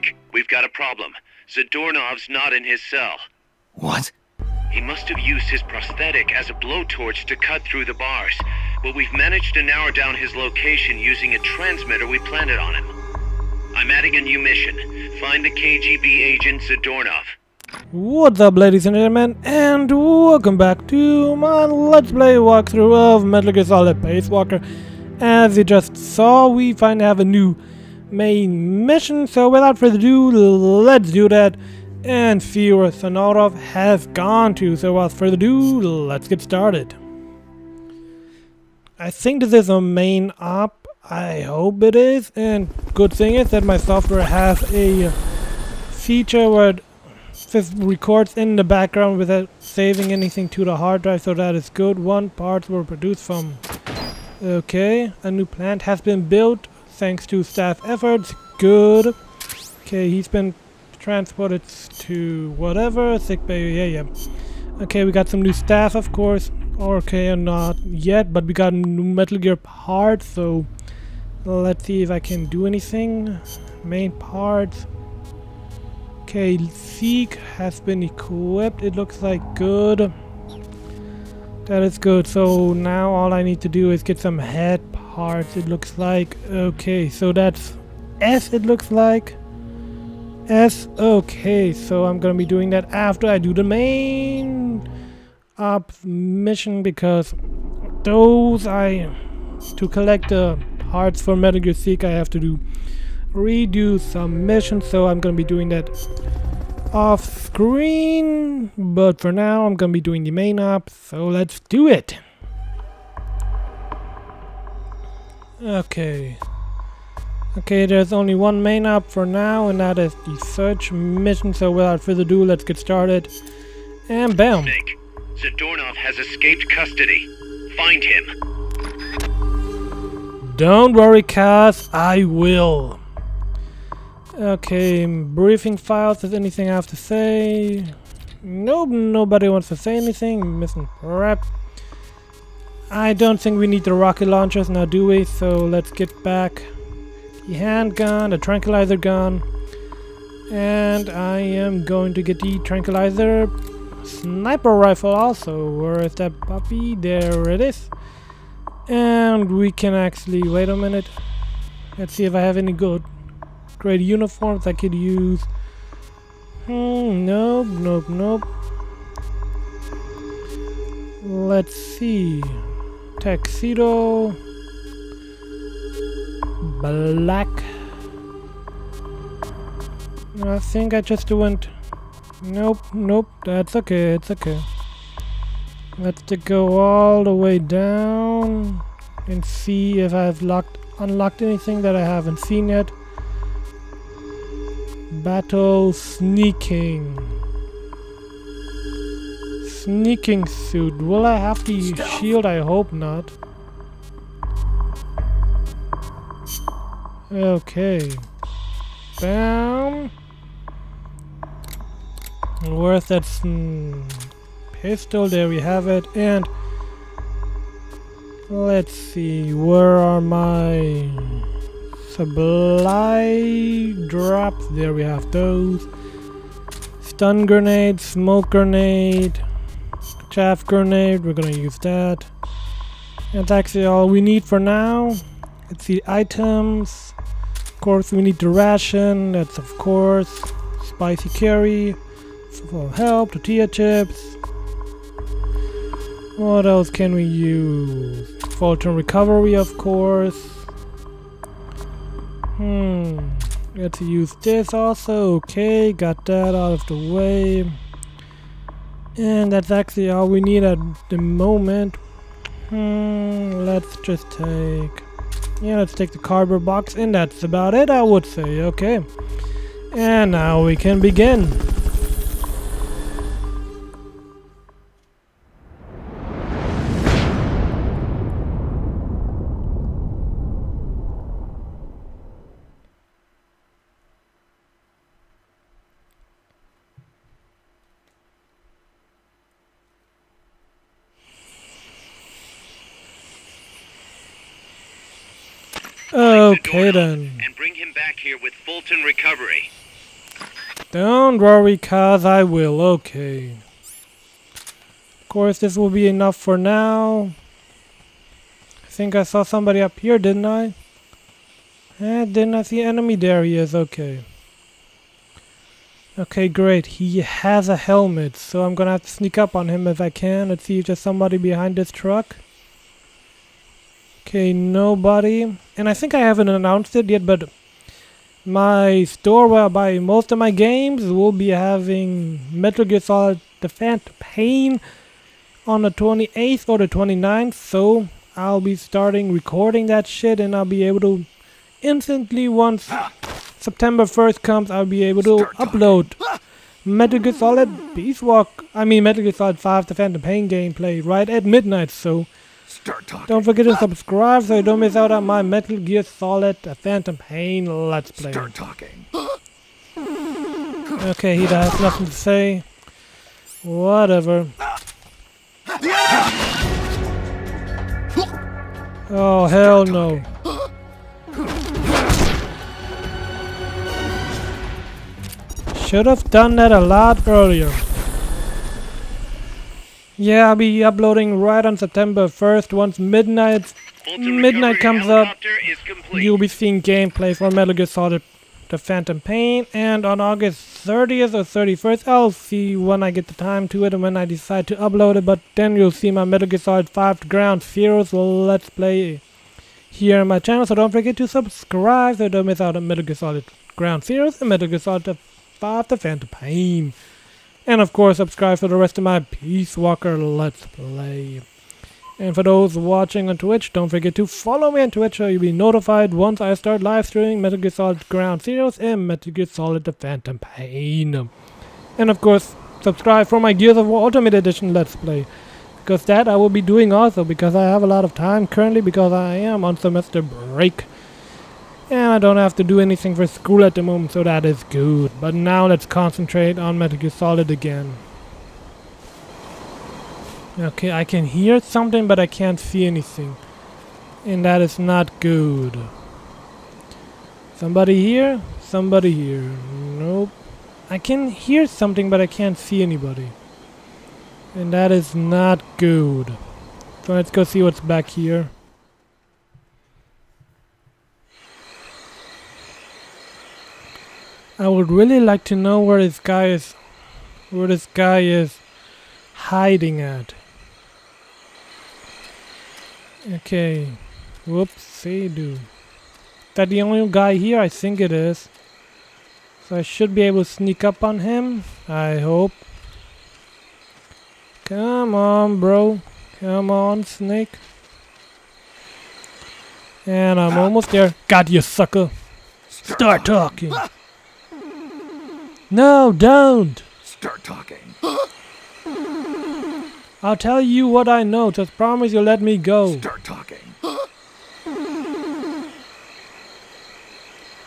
Snake, we've got a problem. Zadornov's not in his cell. What? He must have used his prosthetic as a blowtorch to cut through the bars, but we've managed to narrow down his location using a transmitter we planted on him. I'm adding a new mission. Find the KGB agent Zadornov. What's up, ladies and gentlemen, and welcome back to my Let's Play walkthrough of Metal Gear Solid Spacewalker. As you just saw, we finally have a new main mission, so without further ado, let's do that and see where Zadornov has gone to. So without further ado, let's get started. I think this is a main op. I hope it is, and good thing is that my software has a feature where it just records in the background without saving anything to the hard drive, so that is good. One parts were produced from. Okay, a new plant has been built thanks to staff efforts. Good. Okay, he's been transported to whatever, sick bay, yeah. Okay, we got some new staff, of course. Okay, not yet, but we got new Metal Gear parts, so let's see if I can do anything. Main parts. Okay, Seek has been equipped, it looks like. Good. That is good, so now all I need to do is get some head parts, it looks like. Okay, so that's S, it looks like. S, okay, so I'm gonna be doing that after I do the main ops mission, because those to collect the parts for Metal Gear Seek, I have to redo some missions, so I'm gonna be doing that off screen, but for now I'm gonna be doing the main op, so let's do it. Okay, there's only one main op for now, and that is the search mission, so without further ado, let's get started. And bam! Snake, Zadornov has escaped custody. Find him. Don't worry, Cass, I will. Okay, briefing files, is anything I have to say? Nope, nobody wants to say anything. Missing prep. I don't think we need the rocket launchers now, do we? So let's get back the handgun, the tranquilizer gun, and I am going to get the tranquilizer sniper rifle also. Where is that puppy? There it is. And we can actually, wait a minute, let's see if I have any good great uniforms I could use. Nope. Let's see. Tuxedo. Black. I think I just went. Nope. That's okay. It's okay. Let's go all the way down and see if I've unlocked anything that I haven't seen yet. Battle sneaking suit. Will I have the shield? I hope not. Okay. Bam. Where's that pistol? There we have it. And let's see, where are my supply drops? There we have those. Stun grenade, smoke grenade, chaff grenade, we're gonna use that. That's actually all we need for now. Let's see, items. Of course we need the ration, that's of course. Spicy curry, for help, tortilla chips. What else can we use? Fulton recovery, of course. Let's use this also. Okay, got that out of the way. And that's actually all we need at the moment. Let's just take... yeah, let's take the cardboard box, and that's about it, I would say. Okay. And now we can begin. Okay then. And bring him back here with Fulton recovery. Don't worry, cuz I will. Okay. Of course, this will be enough for now. I think I saw somebody up here, didn't I? Didn't I see enemy? There he is. Okay. Okay, great. He has a helmet, so I'm gonna have to sneak up on him if I can. Let's see if there's somebody behind this truck. Okay, nobody. And I think I haven't announced it yet, but my store where I buy most of my games will be having Metal Gear Solid The Phantom Pain on the 28th or the 29th, so I'll be starting recording that shit, and I'll be able to instantly, once September 1st comes, I'll be able to upload Metal Gear Solid Metal Gear Solid 5 The Phantom Pain gameplay right at midnight, so don't forget to subscribe so you don't miss out on my Metal Gear Solid The Phantom Pain Let's Play. Okay, he has nothing to say. Whatever. Oh, hell no. Should have done that a lot earlier. Yeah, I'll be uploading right on September 1st. Once midnight comes up, you'll be seeing gameplay for Metal Gear Solid The Phantom Pain. And on August 30th or 31st, I'll see when I get the time to it and when I decide to upload it. But then you'll see my Metal Gear Solid 5 Ground Zeroes Let's Play here on my channel. So don't forget to subscribe so you don't miss out on Metal Gear Solid Ground Zeroes and Metal Gear Solid 5 The Phantom Pain. And of course, subscribe for the rest of my Peace Walker Let's Play. And for those watching on Twitch, don't forget to follow me on Twitch so you'll be notified once I start live streaming Metal Gear Solid Ground Zeroes and Metal Gear Solid The Phantom Pain. And of course, subscribe for my Gears of War Ultimate Edition Let's Play, because that I will be doing also, because I have a lot of time currently because I am on semester break. And I don't have to do anything for school at the moment, so that is good. But now let's concentrate on Metal Gear Solid again. Okay, I can hear something, but I can't see anything. And that is not good. Somebody here? Somebody here. Nope. I can hear something, but I can't see anybody. And that is not good. So let's go see what's back here. I would really like to know where this guy is hiding at. Okay. Whoopsie doo. Is that the only guy here? I think it is. So I should be able to sneak up on him. I hope. Come on, bro. Come on, Snake. And I'm almost there. God, you sucker. Start talking. No, don't! Start talking. I'll tell you what I know, just promise you'll let me go. Start talking.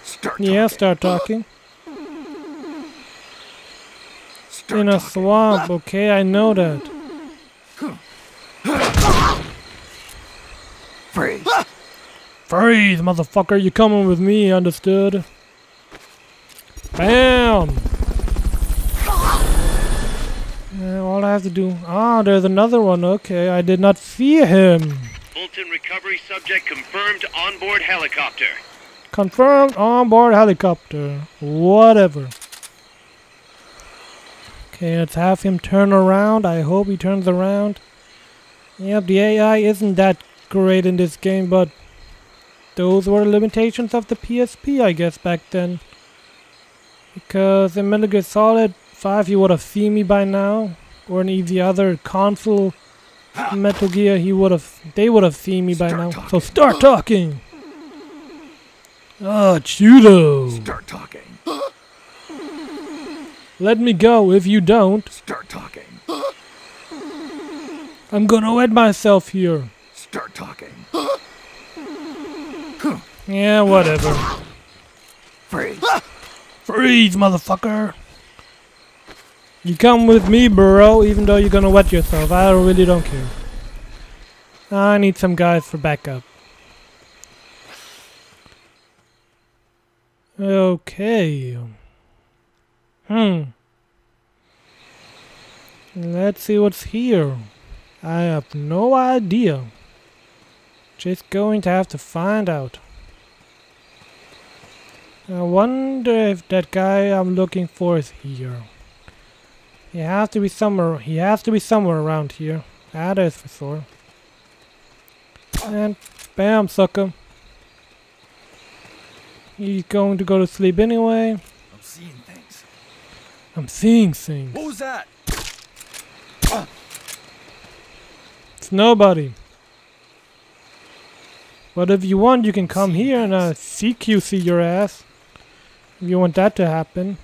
Start talking. In a swamp, okay, I know that. Freeze. Freeze, motherfucker, you coming with me, understood? Bam! All I have to do... Ah, there's another one. Okay, I did not see him. Fulton recovery subject confirmed onboard helicopter. Confirmed onboard helicopter. Whatever. Okay, let's have him turn around. I hope he turns around. Yep, the AI isn't that great in this game, but those were limitations of the PSP, I guess, back then. Because in Metal Gear Solid 5 you would have seen me by now, or in the other console Metal Gear they would have seen me by now. So start talking! Ah, Chudo! Start talking. Let me go if you don't. Start talking. I'm gonna wet myself here. Start talking. Yeah, whatever. Freeze. Freeze, motherfucker! You come with me, bro, even though you're gonna wet yourself. I really don't care. I need some guys for backup. Okay. Let's see what's here. I have no idea. Just going to have to find out. I wonder if that guy I'm looking for is here. He has to be somewhere. He has to be somewhere around here. That is for sure. And bam, sucker. He's going to go to sleep anyway. I'm seeing things. I'm seeing things. What was that? It's nobody. But if you want, you can come here and CQC your ass. If you want that to happen.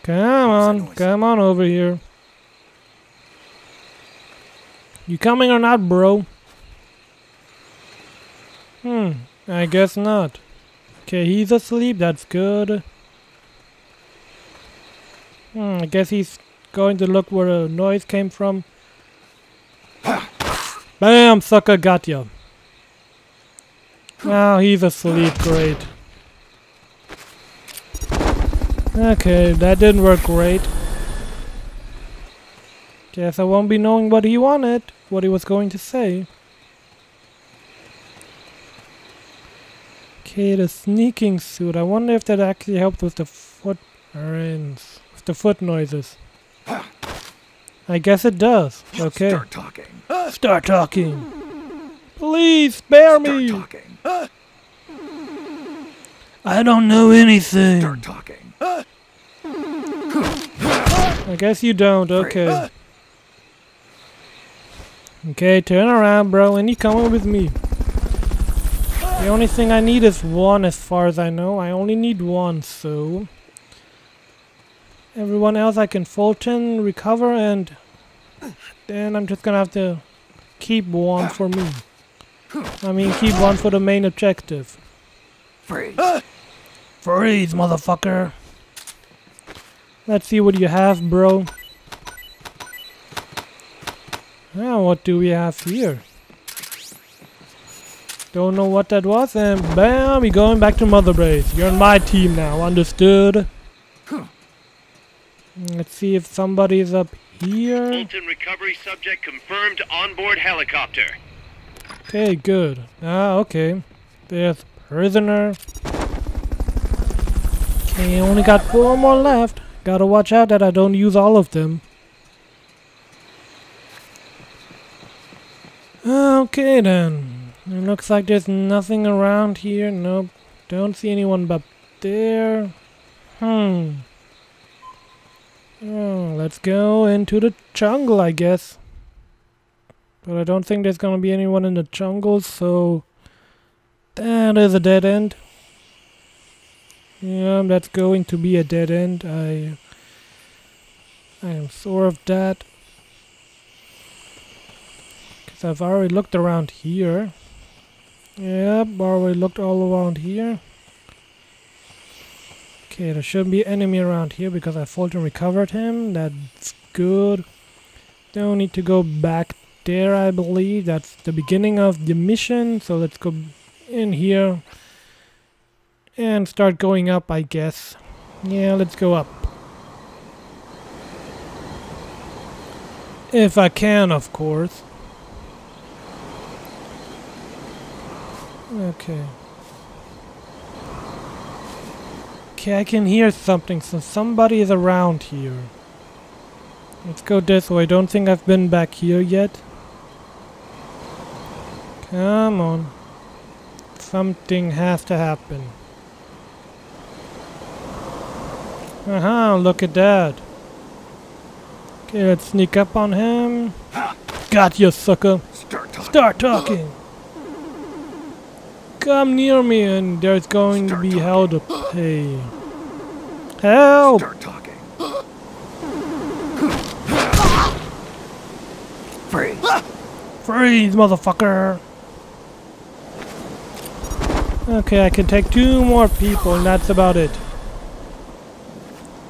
Come on over here. You coming or not, bro? I guess not. Okay, he's asleep, that's good. I guess he's going to look where the noise came from. Bam, sucker, got ya. Now he's asleep, great. Okay, that didn't work great. Guess I won't be knowing what he wanted, what he was going to say. Okay, the sneaking suit. I wonder if that actually helps with the footprints, with the foot noises. I guess it does. Okay. Start talking. Start talking. Please spare me. Start talking. I don't know anything. Start talking. I guess you don't. Okay. Okay, turn around, bro, and you coming with me. The only thing I need is one, as far as I know. I only need one, so everyone else I can Fulton, recover, and then I'm just gonna have to keep one for me. I mean, keep one for the main objective. Freeze. Freeze, motherfucker. Let's see what you have, bro. Now, what do we have here? Don't know what that was, and bam, we're going back to Mother Base. You're on my team now, understood? Let's see if somebody's up here. Fulton recovery subject confirmed onboard helicopter. Okay, good. Okay. There's prisoner. Okay, only got 4 more left. Gotta watch out that I don't use all of them. Okay then. It looks like there's nothing around here. Nope. Don't see anyone up there. Oh, let's go into the jungle, I guess. But I don't think there's gonna be anyone in the jungle, so that is a dead end. Yeah, that's going to be a dead end. I am sure of that. Because I've already looked around here. Yep, already looked all around here. Okay, there shouldn't be an enemy around here because I Fulton recovered him. That's good. Don't need to go back there, I believe. That's the beginning of the mission. So let's go in here and start going up, I guess. Yeah, let's go up. If I can, of course. Okay. Okay, I can hear something, so somebody is around here. Let's go this way. Don't think I've been back here yet. Come on. Something has to happen. Aha, look at that. Okay, let's sneak up on him. Got you, sucker. Start talking. Come near me and there's going to be hell to pay. Help! Start talking. Freeze. Freeze, motherfucker! Okay, I can take 2 more people and that's about it.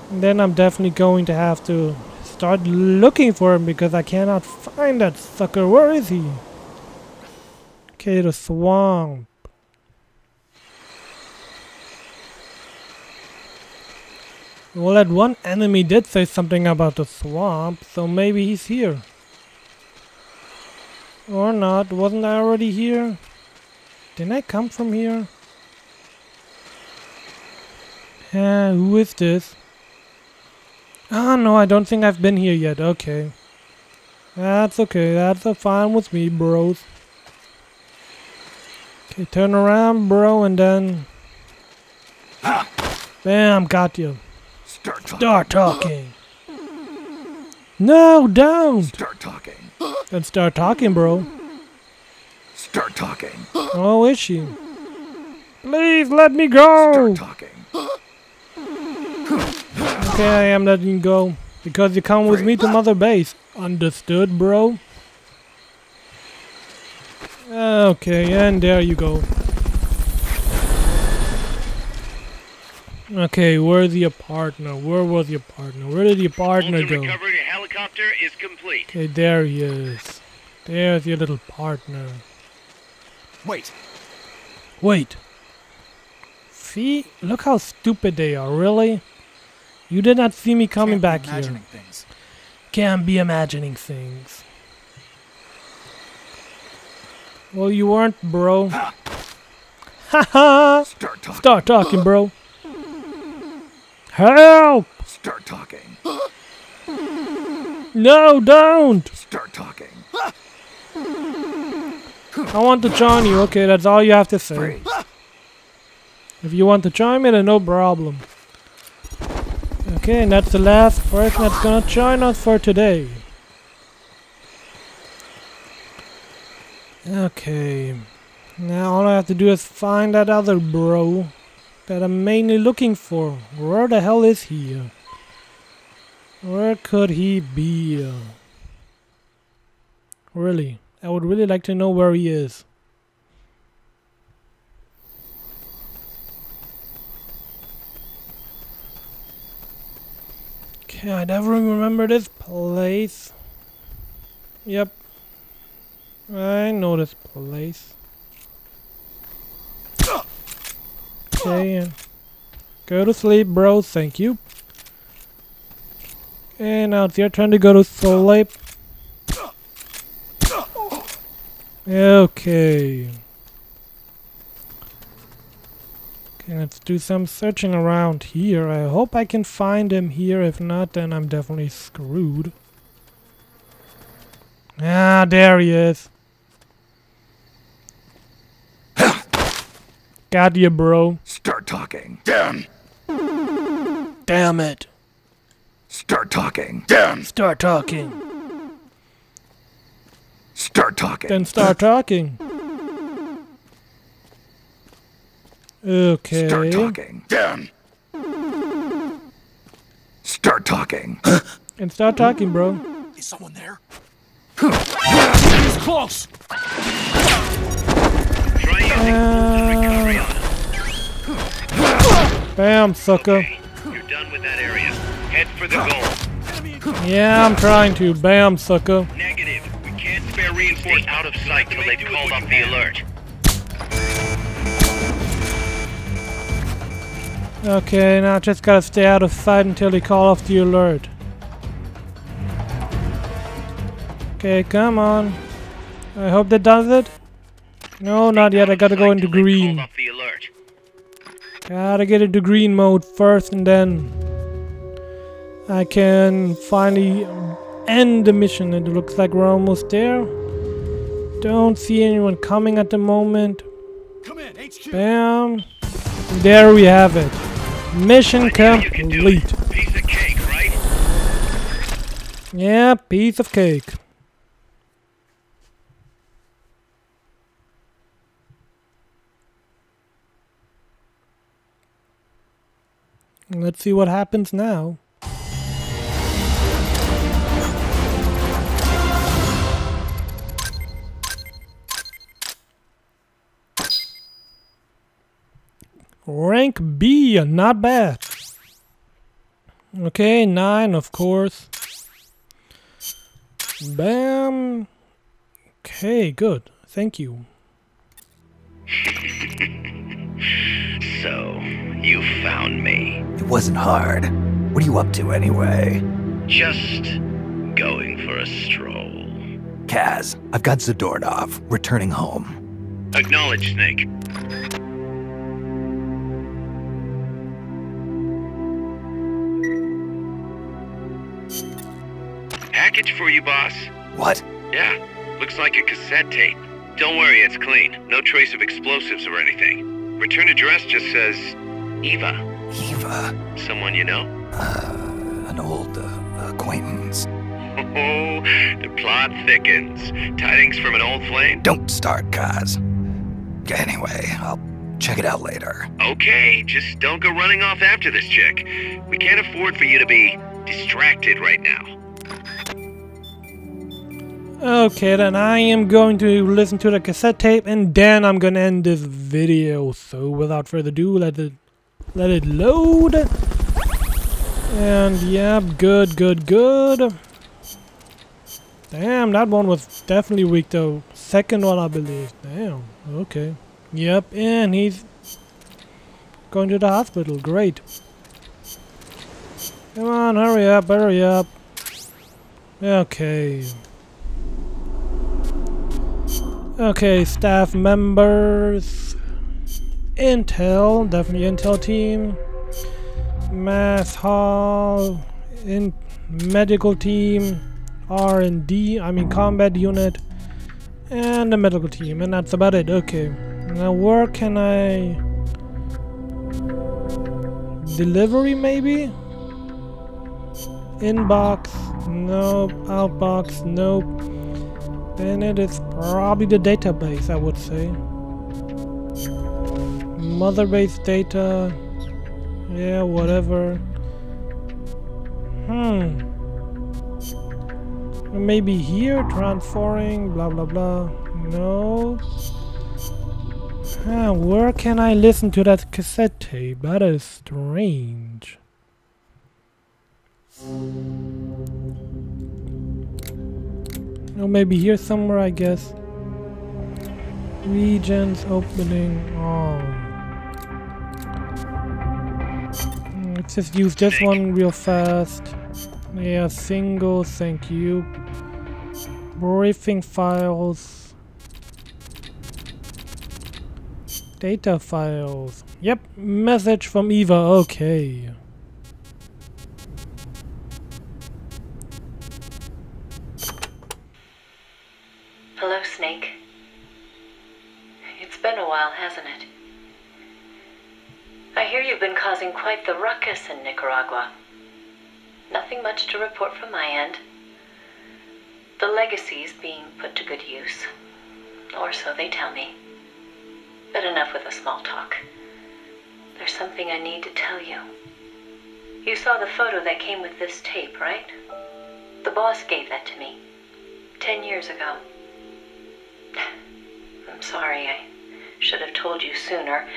And then I'm definitely going to have to start looking for him because I cannot find that sucker. Where is he? Okay, the swamp. Well, that one enemy did say something about the swamp, so maybe he's here. Or not. Wasn't I already here? Didn't I come from here? Who is this? Ah, no, I don't think I've been here yet. Okay. That's okay. That's fine with me, bros. Okay, turn around, bro, and then... Bam, got you. Start talking. No, don't. Start talking. Then start talking, bro. Start talking. Oh, is she? Please let me go. Start talking. Okay, I am letting you go. Because you come with me to Mother Base. Understood, bro? Okay, and there you go. Okay, where's your partner? Where was your partner? Where did your partner go? Recovery helicopter is complete. Okay, there he is. There's your little partner. Wait. Wait. See? Look how stupid they are, really? You did not see me coming back here. Things. Can't be imagining things. Well, you weren't, bro. Haha! Start talking, bro. Help! Start talking. No, don't! Start talking. I want to join you. Okay, that's all you have to say. If you want to join me, then no problem. Okay, and that's the last person that's gonna join us for today. Okay. Now all I have to do is find that other bro that I'm mainly looking for. Where the hell is he? Where could he be? Really? I would really like to know where he is. Okay, I never remember this place. Yep. I know this place. Okay, go to sleep, bro. Thank you. And now it's your turn to go to sleep. Okay. Okay, let's do some searching around here. I hope I can find him here. If not, then I'm definitely screwed. Ah, there he is. Got you, bro. Start talking. Damn. Damn it. Start talking. Damn. Start talking. Start talking. Then start talking. Okay. Start talking. Damn. Start talking. And start talking, bro. Is someone there? He's close. Try using recovery on him. Bam, sucker. Okay, you're done with that area. Head for the goal. Yeah, I'm trying to. Bam, sucker. Negative. We can't spare reinforcements out of sight till they've called off the alert. Okay, now just gotta stay out of sight until they call off the alert. Okay, come on. I hope that does it. No, not yet. I gotta go into green. Gotta get into green mode first, and then I can finally end the mission. It looks like we're almost there. Don't see anyone coming at the moment. Come in, HQ. Bam. There we have it. Mission complete. Piece of cake, right? Yeah, piece of cake. Let's see what happens now. Rank B, not bad. Okay, 9, of course. Bam. Okay, good. Thank you. So, you found me. It wasn't hard. What are you up to anyway? Just going for a stroll. Kaz, I've got Zadornov, returning home. Acknowledge, Snake. Package for you, boss. What? Yeah, looks like a cassette tape. Don't worry, it's clean. No trace of explosives or anything. Return address just says EVA. EVA? Someone you know? An old acquaintance. Oh, the plot thickens. Tidings from an old flame? Don't start, Kaz. Anyway, I'll check it out later. Okay, just don't go running off after this chick. We can't afford for you to be distracted right now. Okay, then I am going to listen to the cassette tape and then I'm gonna end this video. So without further ado, let it load. And yeah, good. Damn, that one was definitely weak though. Second one, I believe. Damn, okay. Yep, and he's going to the hospital. Great. Come on, hurry up. Okay. Okay, staff members. Intel, definitely Intel team. Mass hall. Medical team. R&D, I mean combat unit. And the medical team, and that's about it. Okay. Now where can I... Delivery maybe? Inbox, nope. Outbox, nope. Then it is probably the database, I would say. Mother base data. Yeah, whatever. Maybe here, transferring, blah blah blah. No. Where can I listen to that cassette tape? That is strange. Oh, maybe here somewhere, I guess. Regions opening. Oh. Let's just use this one real fast. Yeah, single, thank you. Briefing files. Data files. Yep, message from EVA, okay. Hello, Snake. It's been a while, hasn't it? I hear you've been causing quite the ruckus in Nicaragua. Nothing much to report from my end. The legacy's being put to good use. Or so they tell me. But enough with the small talk. There's something I need to tell you. You saw the photo that came with this tape, right? The boss gave that to me. 10 years ago. I'm sorry, I should have told you sooner.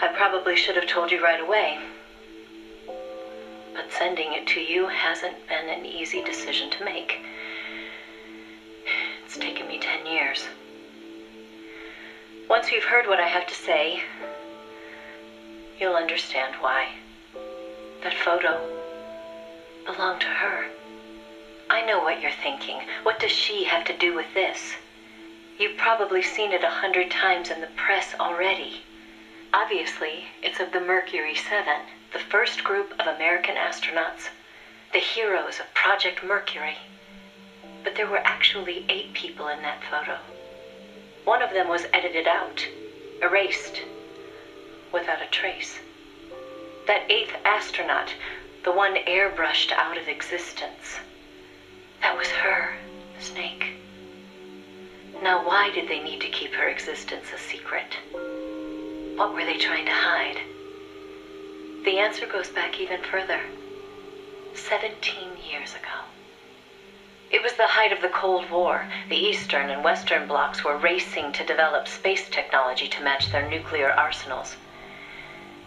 I probably should have told you right away. But sending it to you hasn't been an easy decision to make. It's taken me 10 years. Once you've heard what I have to say, you'll understand why. That photo belonged to her. I know what you're thinking. What does she have to do with this? You've probably seen it 100 times in the press already. Obviously, it's of the Mercury 7, the first group of American astronauts, the heroes of Project Mercury. But there were actually 8 people in that photo. One of them was edited out, erased, without a trace. That 8th astronaut, the one airbrushed out of existence, that was her, Snake. Now, why did they need to keep her existence a secret? What were they trying to hide? The answer goes back even further. 17 years ago. It was the height of the Cold War. The Eastern and Western blocs were racing to develop space technology to match their nuclear arsenals.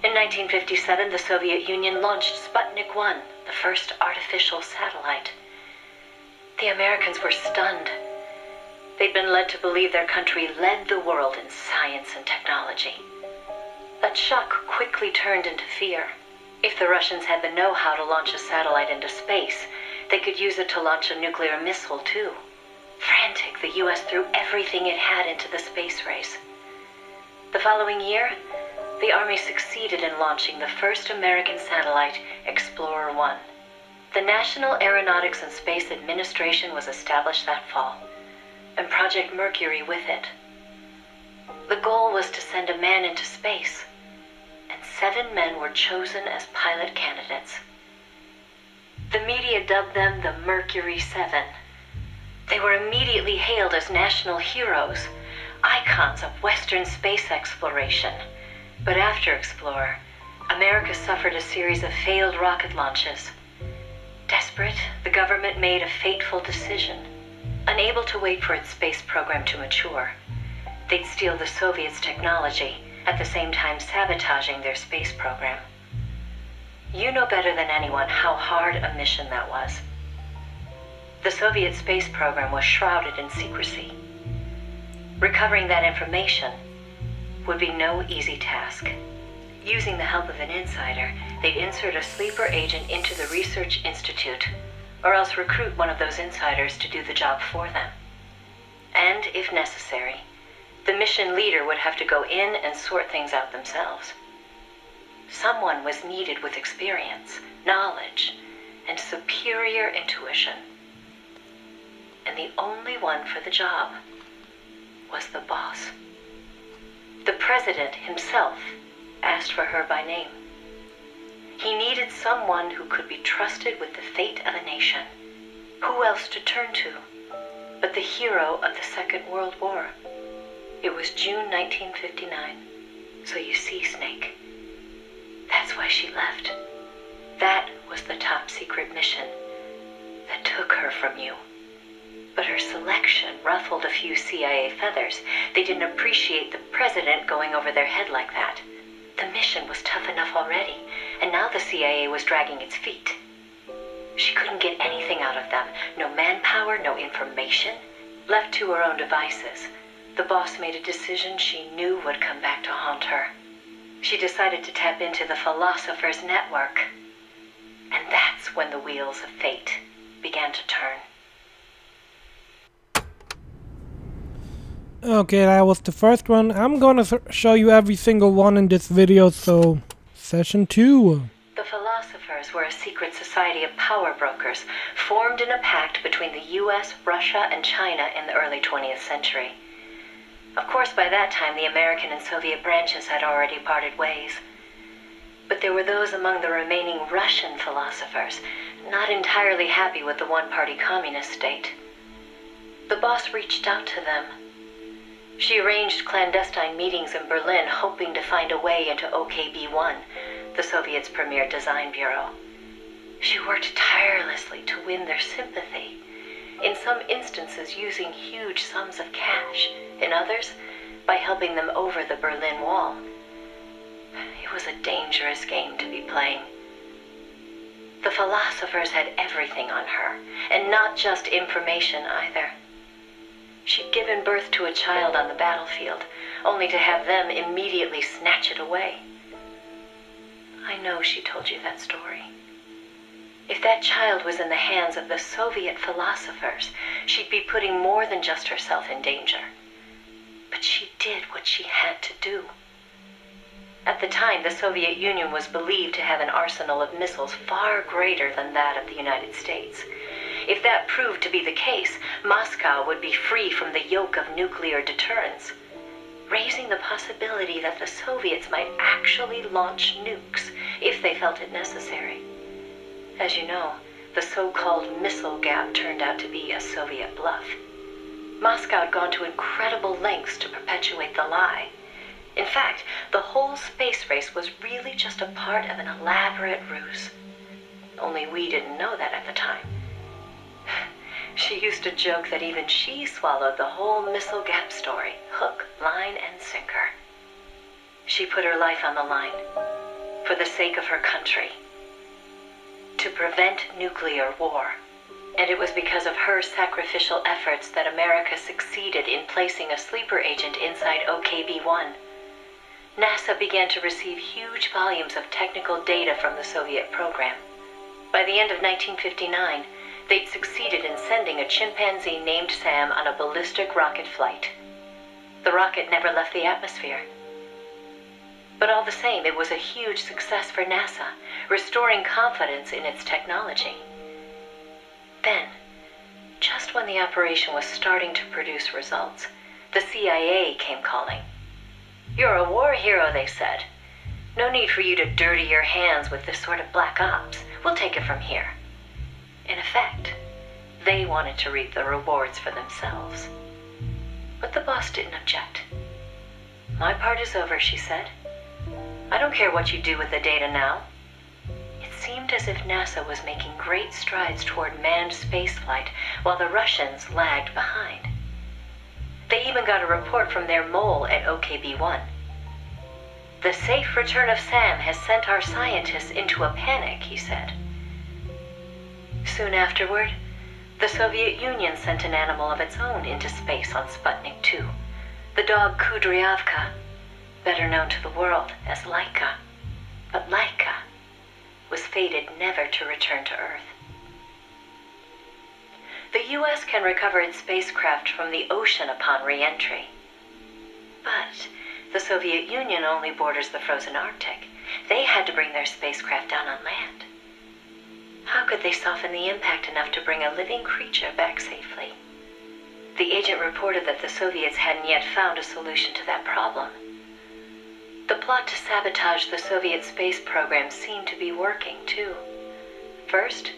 In 1957, the Soviet Union launched Sputnik 1, the first artificial satellite. The Americans were stunned. They'd been led to believe their country led the world in science and technology. That shock quickly turned into fear. If the Russians had the know-how to launch a satellite into space, they could use it to launch a nuclear missile, too. Frantic, the U.S. threw everything it had into the space race. The following year, the Army succeeded in launching the first American satellite, Explorer 1. The National Aeronautics and Space Administration was established that fall, and Project Mercury with it. The goal was to send a man into space, and 7 men were chosen as pilot candidates. The media dubbed them the Mercury 7. They were immediately hailed as national heroes, icons of Western space exploration. But after Explorer, America suffered a series of failed rocket launches. Desperate, the government made a fateful decision. Unable to wait for its space program to mature, they'd steal the Soviets' technology, at the same time sabotaging their space program. You know better than anyone how hard a mission that was. The Soviet space program was shrouded in secrecy. Recovering that information would be no easy task. Using the help of an insider, they'd insert a sleeper agent into the research institute, or else recruit one of those insiders to do the job for them. And, if necessary, the mission leader would have to go in and sort things out themselves. Someone was needed with experience, knowledge, and superior intuition. And the only one for the job was the boss. The president himself asked for her by name. He needed someone who could be trusted with the fate of a nation. Who else to turn to but the hero of the Second World War? It was June 1959, so you see, Snake, that's why she left. That was the top secret mission that took her from you. But her selection ruffled a few CIA feathers. They didn't appreciate the president going over their head like that. The mission was tough enough already, and now the CIA was dragging its feet. She couldn't get anything out of them. No manpower, no information. Left to her own devices, the boss made a decision she knew would come back to haunt her. She decided to tap into the Philosopher's Network. And that's when the wheels of fate began to turn. Okay, that was the first one. I'm gonna show you every single one in this video, so session 2. The Philosophers were a secret society of power brokers formed in a pact between the US, Russia, and China in the early 20th century. Of course, by that time, the American and Soviet branches had already parted ways. But there were those among the remaining Russian philosophers not entirely happy with the one-party communist state. The boss reached out to them. She arranged clandestine meetings in Berlin, hoping to find a way into OKB-1, the Soviets' premier design bureau. She worked tirelessly to win their sympathy, in some instances using huge sums of cash, in others by helping them over the Berlin Wall. It was a dangerous game to be playing. The Philosophers had everything on her, and not just information either. She'd given birth to a child on the battlefield, only to have them immediately snatch it away. I know she told you that story. If that child was in the hands of the Soviet philosophers, she'd be putting more than just herself in danger. But she did what she had to do. At the time, the Soviet Union was believed to have an arsenal of missiles far greater than that of the United States. If that proved to be the case, Moscow would be free from the yoke of nuclear deterrence, raising the possibility that the Soviets might actually launch nukes if they felt it necessary. As you know, the so-called missile gap turned out to be a Soviet bluff. Moscow had gone to incredible lengths to perpetuate the lie. In fact, the whole space race was really just a part of an elaborate ruse. Only we didn't know that at the time. She used to joke that even she swallowed the whole missile gap story, hook, line, and sinker. She put her life on the line, for the sake of her country, to prevent nuclear war. And it was because of her sacrificial efforts that America succeeded in placing a sleeper agent inside OKB-1. NASA began to receive huge volumes of technical data from the Soviet program. By the end of 1959, they'd succeeded in sending a chimpanzee named Sam on a ballistic rocket flight. The rocket never left the atmosphere. But all the same, it was a huge success for NASA, restoring confidence in its technology. Then, just when the operation was starting to produce results, the CIA came calling. "You're a war hero," they said. "No need for you to dirty your hands with this sort of black ops. We'll take it from here." In effect, they wanted to reap the rewards for themselves. But the boss didn't object. "My part is over," she said. "I don't care what you do with the data now." It seemed as if NASA was making great strides toward manned spaceflight while the Russians lagged behind. They even got a report from their mole at OKB-1. "The safe return of Sam has sent our scientists into a panic," he said. Soon afterward, the Soviet Union sent an animal of its own into space on Sputnik 2, the dog Kudryavka, better known to the world as Laika. But Laika was fated never to return to Earth. The U.S. can recover its spacecraft from the ocean upon re-entry. But the Soviet Union only borders the frozen Arctic. They had to bring their spacecraft down on land. How could they soften the impact enough to bring a living creature back safely? The agent reported that the Soviets hadn't yet found a solution to that problem. The plot to sabotage the Soviet space program seemed to be working, too. First,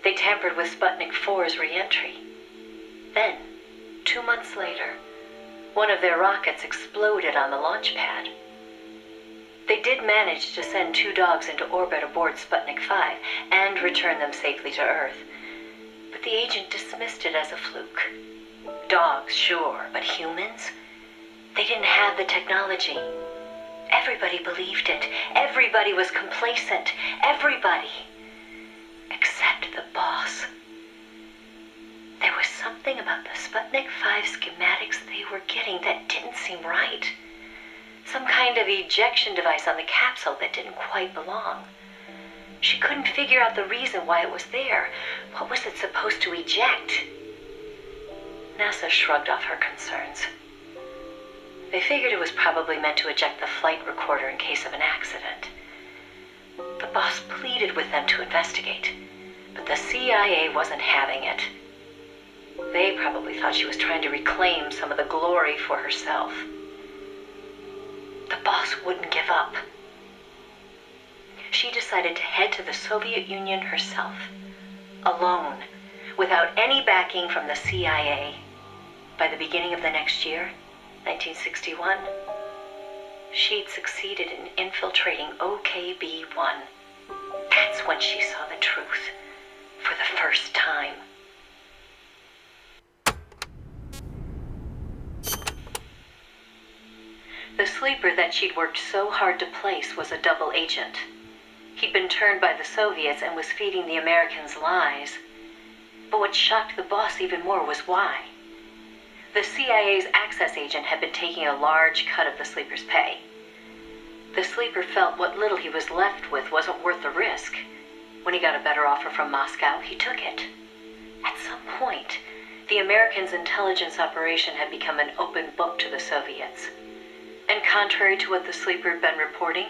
they tampered with Sputnik 4's re-entry. Then, 2 months later, one of their rockets exploded on the launch pad. They did manage to send 2 dogs into orbit aboard Sputnik 5 and return them safely to Earth. But the agent dismissed it as a fluke. Dogs, sure, but humans? They didn't have the technology. Everybody believed it. Everybody was complacent. Everybody. Except the boss. There was something about the Sputnik 5 schematics they were getting that didn't seem right. Some kind of ejection device on the capsule that didn't quite belong. She couldn't figure out the reason why it was there. What was it supposed to eject? NASA shrugged off her concerns. They figured it was probably meant to eject the flight recorder in case of an accident. The boss pleaded with them to investigate, but the CIA wasn't having it. They probably thought she was trying to reclaim some of the glory for herself. The boss wouldn't give up. She decided to head to the Soviet Union herself, alone, without any backing from the CIA. By the beginning of the next year, 1961, she'd succeeded in infiltrating OKB-1. That's when she saw the truth, for the first time. The sleeper that she'd worked so hard to place was a double agent. He'd been turned by the Soviets and was feeding the Americans lies. But what shocked the boss even more was why. The CIA's access agent had been taking a large cut of the sleeper's pay. The sleeper felt what little he was left with wasn't worth the risk. When he got a better offer from Moscow, he took it. At some point, the Americans' intelligence operation had become an open book to the Soviets. And contrary to what the sleeper had been reporting,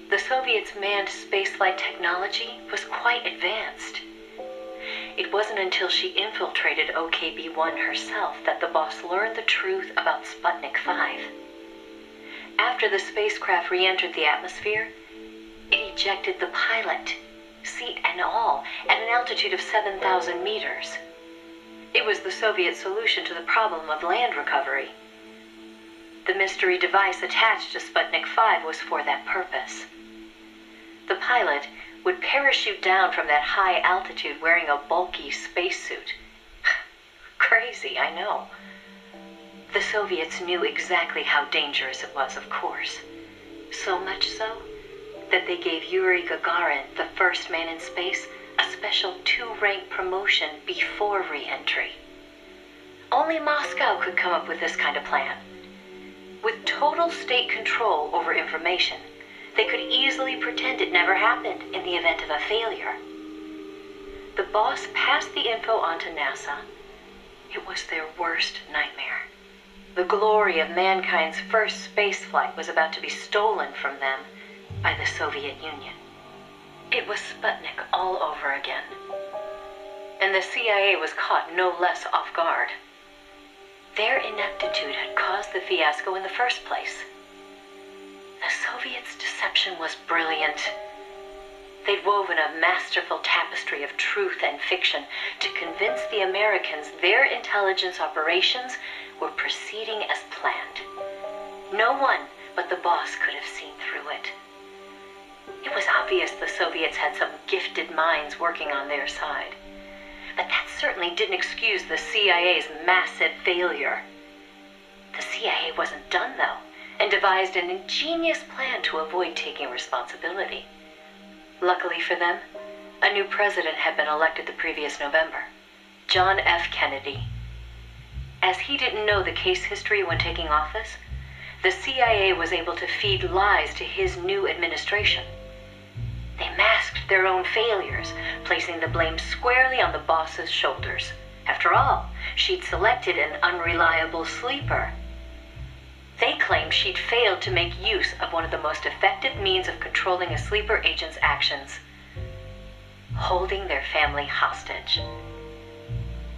the Soviets' manned spaceflight technology was quite advanced. It wasn't until she infiltrated OKB-1 herself that the boss learned the truth about Sputnik 5. After the spacecraft re-entered the atmosphere, it ejected the pilot, seat and all, at an altitude of 7,000 meters. It was the Soviet solution to the problem of land recovery. The mystery device attached to Sputnik 5 was for that purpose. The pilot would parachute down from that high altitude wearing a bulky spacesuit. Crazy, I know. The Soviets knew exactly how dangerous it was, of course. So much so that they gave Yuri Gagarin, the first man in space, a special 2-rank promotion before re-entry. Only Moscow could come up with this kind of plan. With total state control over information, they could easily pretend it never happened in the event of a failure. The boss passed the info on to NASA. It was their worst nightmare. The glory of mankind's first spaceflight was about to be stolen from them by the Soviet Union. It was Sputnik all over again. And the CIA was caught no less off guard. Their ineptitude had caused the fiasco in the first place. The Soviets' deception was brilliant. They'd woven a masterful tapestry of truth and fiction to convince the Americans their intelligence operations were proceeding as planned. No one but the boss could have seen through it. It was obvious the Soviets had some gifted minds working on their side. But that certainly didn't excuse the CIA's massive failure. The CIA wasn't done, though, and devised an ingenious plan to avoid taking responsibility. Luckily for them, a new president had been elected the previous November, John F. Kennedy. As he didn't know the case history when taking office, the CIA was able to feed lies to his new administration. They masked their own failures, placing the blame squarely on the boss's shoulders. After all, she'd selected an unreliable sleeper. They claimed she'd failed to make use of one of the most effective means of controlling a sleeper agent's actions: holding their family hostage.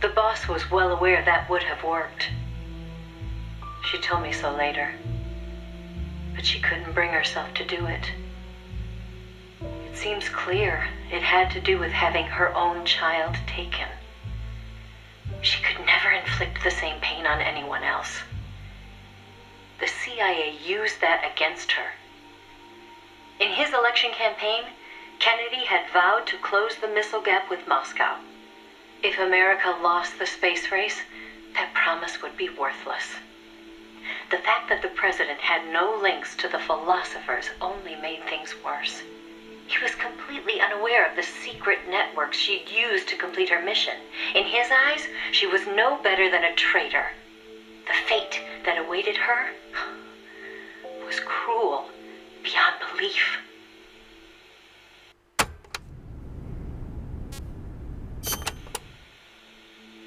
The boss was well aware that would have worked. She told me so later, but she couldn't bring herself to do it. It seems clear it had to do with having her own child taken. She could never inflict the same pain on anyone else. The CIA used that against her. In his election campaign, Kennedy had vowed to close the missile gap with Moscow. If America lost the space race, that promise would be worthless. The fact that the president had no links to the philosophers only made things worse. He was completely unaware of the secret networks she'd used to complete her mission. In his eyes, she was no better than a traitor. The fate that awaited her was cruel beyond belief.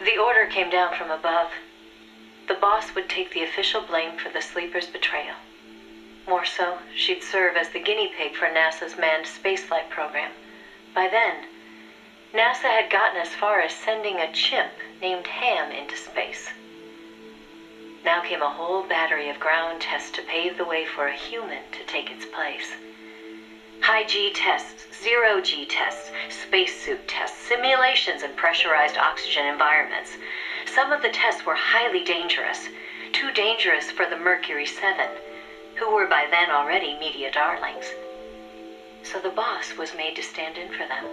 The order came down from above. The boss would take the official blame for the sleeper's betrayal. More so, she'd serve as the guinea pig for NASA's manned spaceflight program. By then, NASA had gotten as far as sending a chimp named Ham into space. Now came a whole battery of ground tests to pave the way for a human to take its place. High-G tests, zero-G tests, spacesuit tests, simulations in pressurized oxygen environments. Some of the tests were highly dangerous, too dangerous for the Mercury 7, who were by then already media darlings. So the boss was made to stand in for them.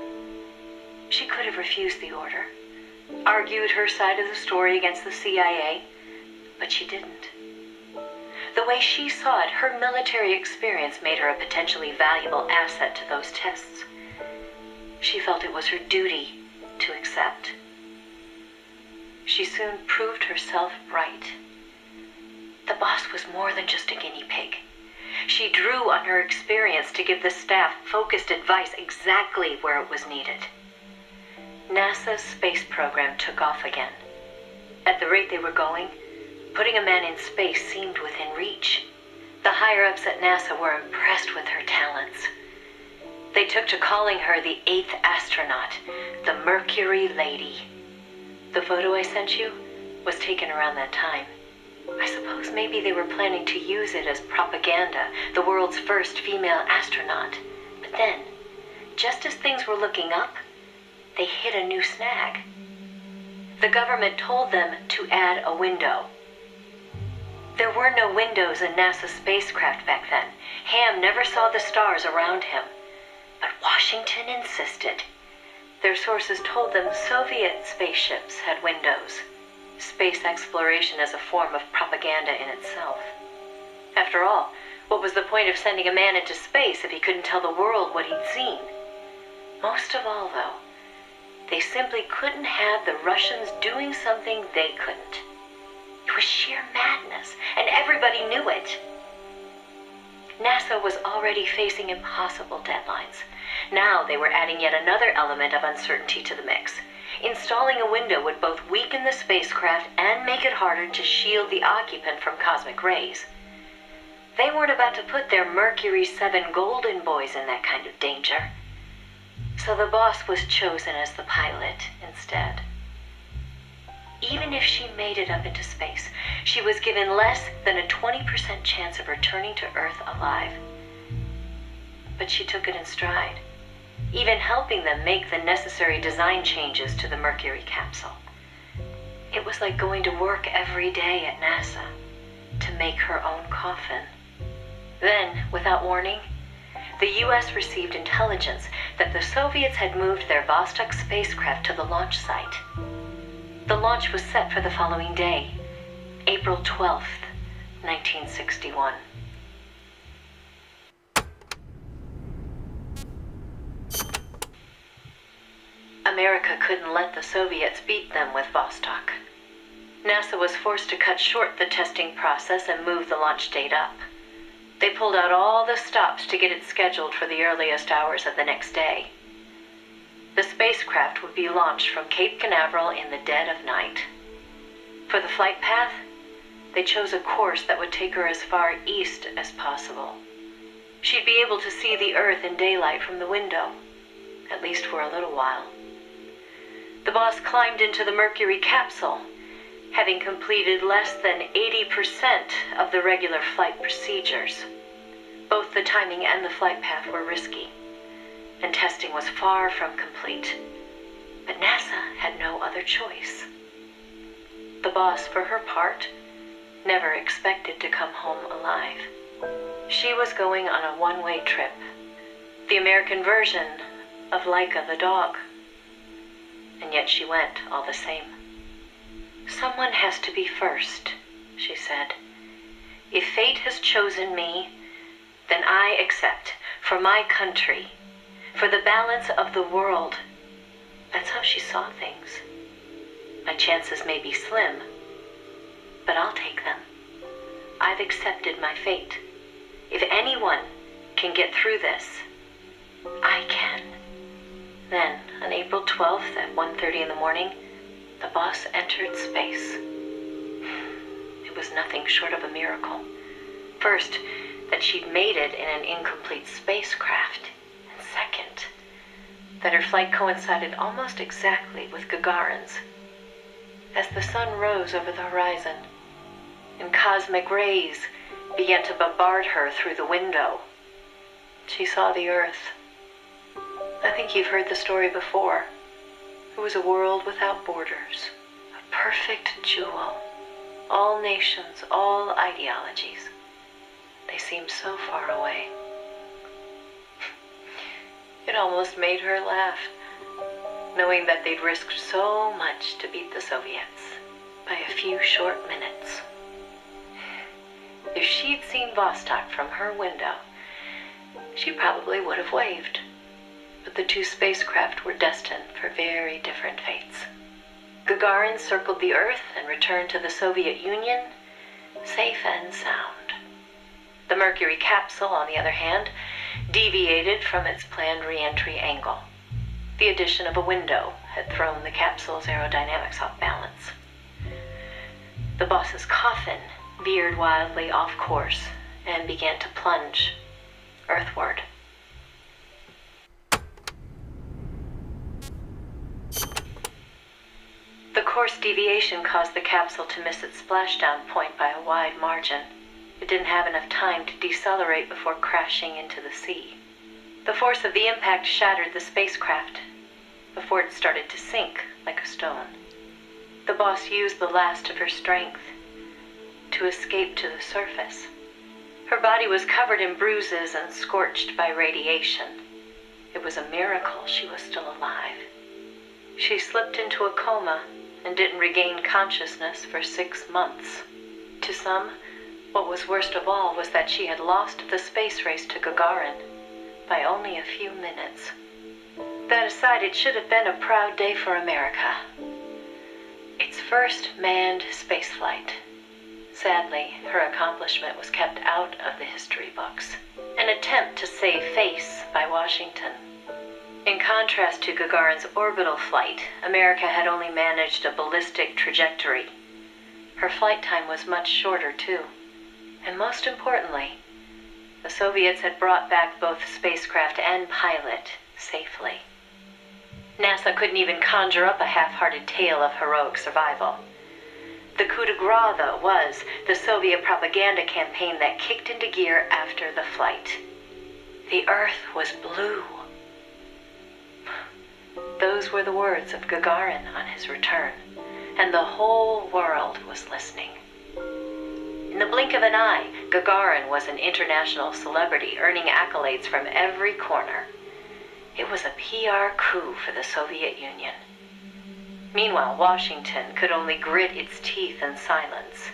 She could have refused the order, argued her side of the story against the CIA, but she didn't. The way she saw it, her military experience made her a potentially valuable asset to those tests. She felt it was her duty to accept. She soon proved herself right. The boss was more than just a guinea pig. She drew on her experience to give the staff focused advice exactly where it was needed. NASA's space program took off again. At the rate they were going, putting a man in space seemed within reach. The higher-ups at NASA were impressed with her talents. They took to calling her the 8th astronaut, the Mercury Lady. The photo I sent you was taken around that time. I suppose maybe they were planning to use it as propaganda, the world's first female astronaut. But then, just as things were looking up, they hit a new snag. The government told them to add a window. There were no windows in NASA's spacecraft back then. Ham never saw the stars around him. But Washington insisted. Their sources told them Soviet spaceships had windows. Space exploration as a form of propaganda in itself. After all, what was the point of sending a man into space if he couldn't tell the world what he'd seen? Most of all, though, they simply couldn't have the Russians doing something they couldn't. It was sheer madness, and everybody knew it. NASA was already facing impossible deadlines. Now they were adding yet another element of uncertainty to the mix. Installing a window would both weaken the spacecraft and make it harder to shield the occupant from cosmic rays. They weren't about to put their Mercury 7 golden boys in that kind of danger. So the boss was chosen as the pilot instead. Even if she made it up into space, she was given less than a 20% chance of returning to Earth alive. But she took it in stride, even helping them make the necessary design changes to the Mercury capsule. It was like going to work every day at NASA to make her own coffin. Then, without warning, the US received intelligence that the Soviets had moved their Vostok spacecraft to the launch site. The launch was set for the following day, April 12th, 1961. America couldn't let the Soviets beat them with Vostok. NASA was forced to cut short the testing process and move the launch date up. They pulled out all the stops to get it scheduled for the earliest hours of the next day. The spacecraft would be launched from Cape Canaveral in the dead of night. For the flight path, they chose a course that would take her as far east as possible. She'd be able to see the Earth in daylight from the window, at least for a little while. The boss climbed into the Mercury capsule, having completed less than 80% of the regular flight procedures. Both the timing and the flight path were risky, and testing was far from complete. But NASA had no other choice. The boss, for her part, never expected to come home alive. She was going on a one-way trip, the American version of Laika the dog. And yet she went all the same. "Someone has to be first," she said. "If fate has chosen me, then I accept, for my country, for the balance of the world." That's how she saw things. My chances may be slim, but I'll take them. I've accepted my fate. If anyone can get through this, I can. Then, on April 12th at 1:30 in the morning, the boss entered space. It was nothing short of a miracle. First, that she'd made it in an incomplete spacecraft. And second, that her flight coincided almost exactly with Gagarin's. As the sun rose over the horizon, and cosmic rays began to bombard her through the window, she saw the Earth. I think you've heard the story before. It was a world without borders, a perfect jewel. All nations, all ideologies. They seemed so far away. It almost made her laugh, knowing that they'd risked so much to beat the Soviets by a few short minutes. If she'd seen Vostok from her window, she probably would have waved. But the two spacecraft were destined for very different fates. Gagarin circled the Earth and returned to the Soviet Union, safe and sound. The Mercury capsule, on the other hand, deviated from its planned re-entry angle. The addition of a window had thrown the capsule's aerodynamics off balance. The boss's coffin veered wildly off course and began to plunge earthward. The course deviation caused the capsule to miss its splashdown point by a wide margin. It didn't have enough time to decelerate before crashing into the sea. The force of the impact shattered the spacecraft before it started to sink like a stone. The boss used the last of her strength to escape to the surface. Her body was covered in bruises and scorched by radiation. It was a miracle she was still alive. She slipped into a coma and didn't regain consciousness for 6 months. To some, what was worst of all was that she had lost the space race to Gagarin by only a few minutes. That aside, it should have been a proud day for America. Its first manned spaceflight Sadly, her accomplishment was kept out of the history books. An attempt to save face by Washington. In contrast to Gagarin's orbital flight, America had only managed a ballistic trajectory. Her flight time was much shorter, too. And most importantly, the Soviets had brought back both spacecraft and pilot safely. NASA couldn't even conjure up a half-hearted tale of heroic survival. The coup de grace, though, was the Soviet propaganda campaign that kicked into gear after the flight. The Earth was blue. Those were the words of Gagarin on his return, and the whole world was listening. In the blink of an eye, Gagarin was an international celebrity, earning accolades from every corner. It was a PR coup for the Soviet Union. Meanwhile, Washington could only grit its teeth in silence.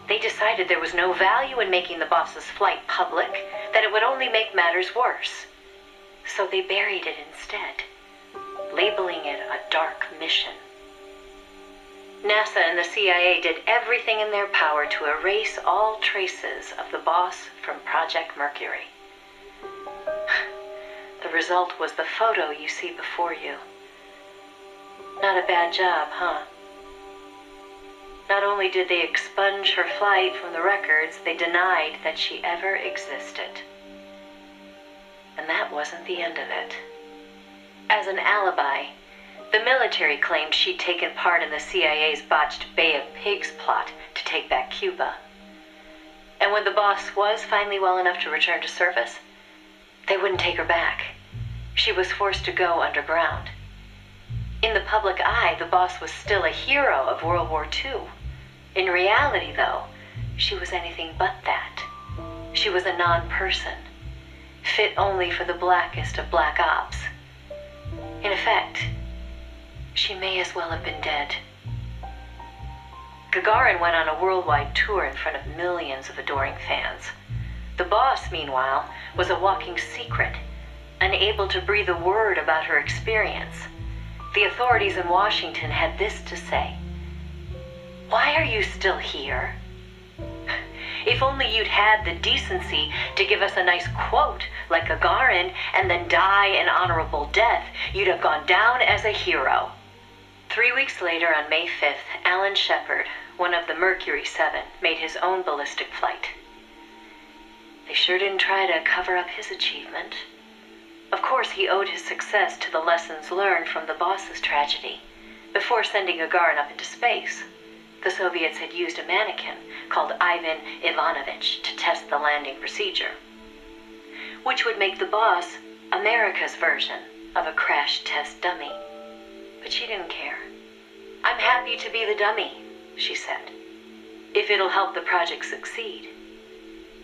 They decided there was no value in making the boss's flight public, that it would only make matters worse. So they buried it instead, labeling it a dark mission. NASA and the CIA did everything in their power to erase all traces of the boss from Project Mercury. The result was the photo you see before you. Not a bad job, huh? Not only did they expunge her flight from the records, they denied that she ever existed. And that wasn't the end of it. As an alibi, the military claimed she'd taken part in the CIA's botched Bay of Pigs plot to take back Cuba. And when the boss was finally well enough to return to service, they wouldn't take her back. She was forced to go underground. In the public eye, the boss was still a hero of World War II. In reality, though, she was anything but that. She was a non-person, fit only for the blackest of black ops. In effect, she may as well have been dead. Gagarin went on a worldwide tour in front of millions of adoring fans. The boss, meanwhile, was a walking secret, unable to breathe a word about her experience. The authorities in Washington had this to say: "Why are you still here? If only you'd had the decency to give us a nice quote like Gagarin and then die an honorable death, you'd have gone down as a hero." 3 weeks later, on May 5th, Alan Shepard, one of the Mercury 7, made his own ballistic flight. They sure didn't try to cover up his achievement. Of course, he owed his success to the lessons learned from the boss's tragedy. Before sending Gagarin up into space, the Soviets had used a mannequin called Ivan Ivanovich to test the landing procedure, which would make the boss America's version of a crash test dummy. But she didn't care. "I'm happy to be the dummy," she said, "if it'll help the project succeed.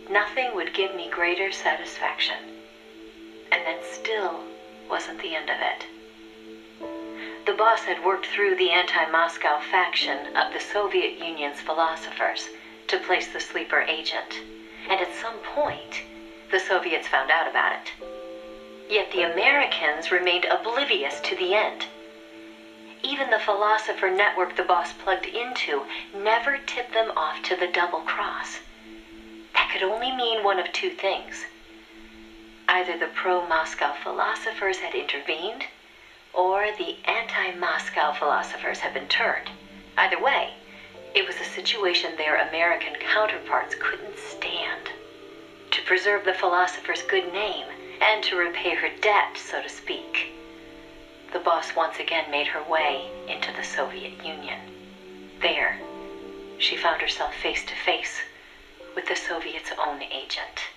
Nothing would give me greater satisfaction." And that still wasn't the end of it. The boss had worked through the anti-Moscow faction of the Soviet Union's philosophers to place the sleeper agent, and at some point, the Soviets found out about it. Yet the Americans remained oblivious to the end. Even the philosopher network the boss plugged into never tipped them off to the double cross. That could only mean one of two things. Either the pro-Moscow philosophers had intervened, or the anti-Moscow philosophers had been turned. Either way, it was a situation their American counterparts couldn't stand. To preserve the philosopher's good name, and to repay her debt, so to speak, the boss once again made her way into the Soviet Union. There, she found herself face to face with the Soviets' own agent.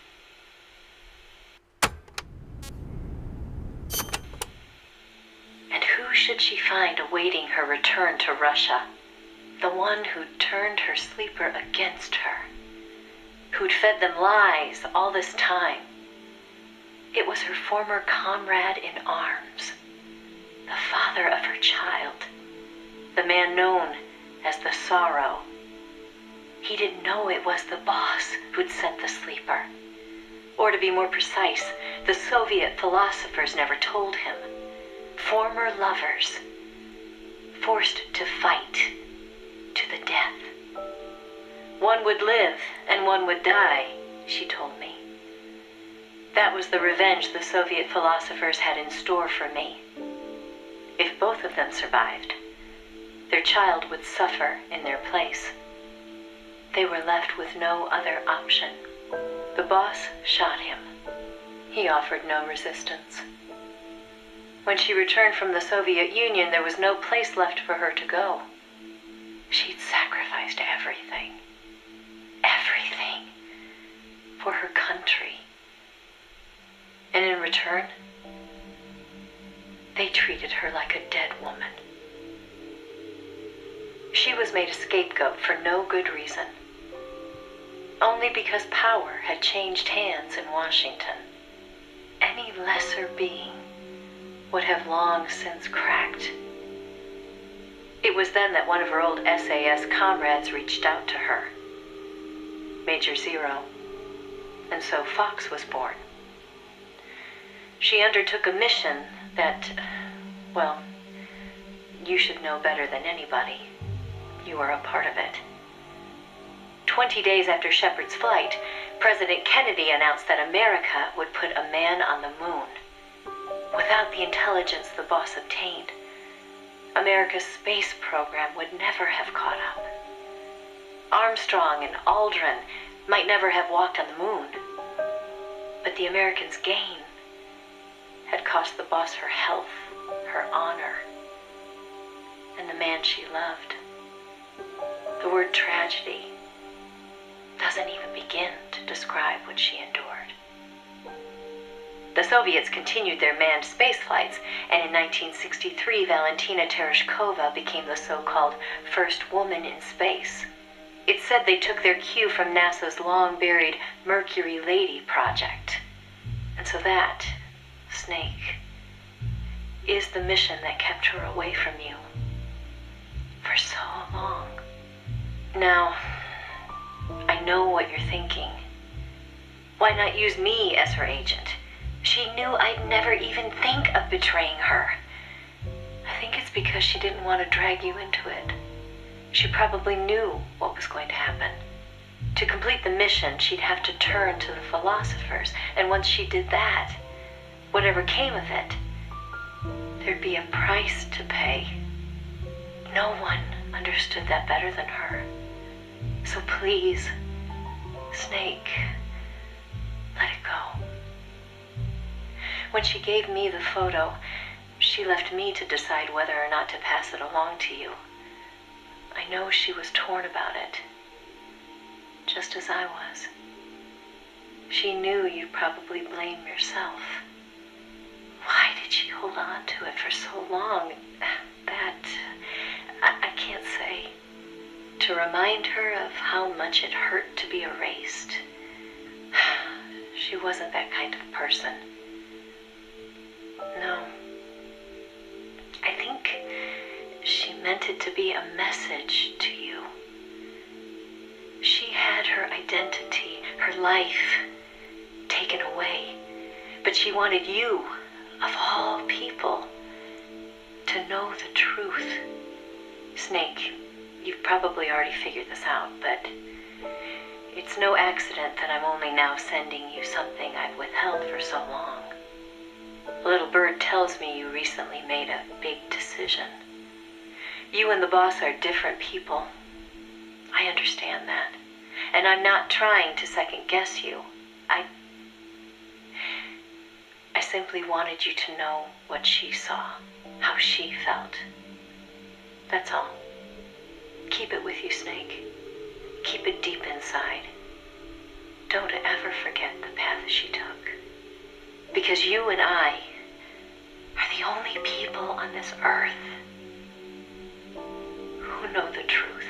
And who should she find awaiting her return to Russia? The one who'd turned her sleeper against her, who'd fed them lies all this time. It was her former comrade in arms, the father of her child, the man known as the Sorrow. He didn't know it was the boss who'd sent the sleeper. Or to be more precise, the Soviet philosophers never told him. Former lovers, forced to fight to the death. One would live and one would die, she told me. That was the revenge the Soviet philosophers had in store for me. If both of them survived, their child would suffer in their place. They were left with no other option. The boss shot him. He offered no resistance. When she returned from the Soviet Union, there was no place left for her to go. She'd sacrificed everything. Everything. For her country. And in return, they treated her like a dead woman. She was made a scapegoat for no good reason. Only because power had changed hands in Washington. Any lesser being would have long since cracked. It was then that one of her old SAS comrades reached out to her, Major Zero, and so Fox was born. She undertook a mission that, well, you should know better than anybody. You were a part of it. 20 days after Shepard's flight, President Kennedy announced that America would put a man on the moon. Without the intelligence the boss obtained, America's space program would never have caught up. Armstrong and Aldrin might never have walked on the moon, but the Americans' gain had cost the boss her health, her honor, and the man she loved. The word tragedy doesn't even begin to describe what she endured. The Soviets continued their manned space flights, and in 1963, Valentina Tereshkova became the so-called first woman in space. It's said they took their cue from NASA's long-buried Mercury Lady project. And so that, Snake, is the mission that kept her away from you for so long. Now, I know what you're thinking. Why not use me as her agent? She knew I'd never even think of betraying her. I think it's because she didn't want to drag you into it. She probably knew what was going to happen. To complete the mission, she'd have to turn to the philosophers, and once she did that, whatever came of it, there'd be a price to pay. No one understood that better than her. So please, Snake, let it go. When she gave me the photo, she left me to decide whether or not to pass it along to you. I know she was torn about it, just as I was. She knew you'd probably blame yourself. Why did she hold on to it for so long? That, I can't say. To remind her of how much it hurt to be erased. She wasn't that kind of person. No. I think she meant it to be a message to you. She had her identity, her life, taken away. But she wanted you, of all people, to know the truth. Snake, you've probably already figured this out, but it's no accident that I'm only now sending you something I've withheld for so long. A little bird tells me you recently made a big decision. You and the boss are different people. I understand that. And I'm not trying to second guess you. I simply wanted you to know what she saw, how she felt. That's all. Keep it with you, Snake. Keep it deep inside. Don't ever forget the path she took. Because you and I are the only people on this earth who know the truth.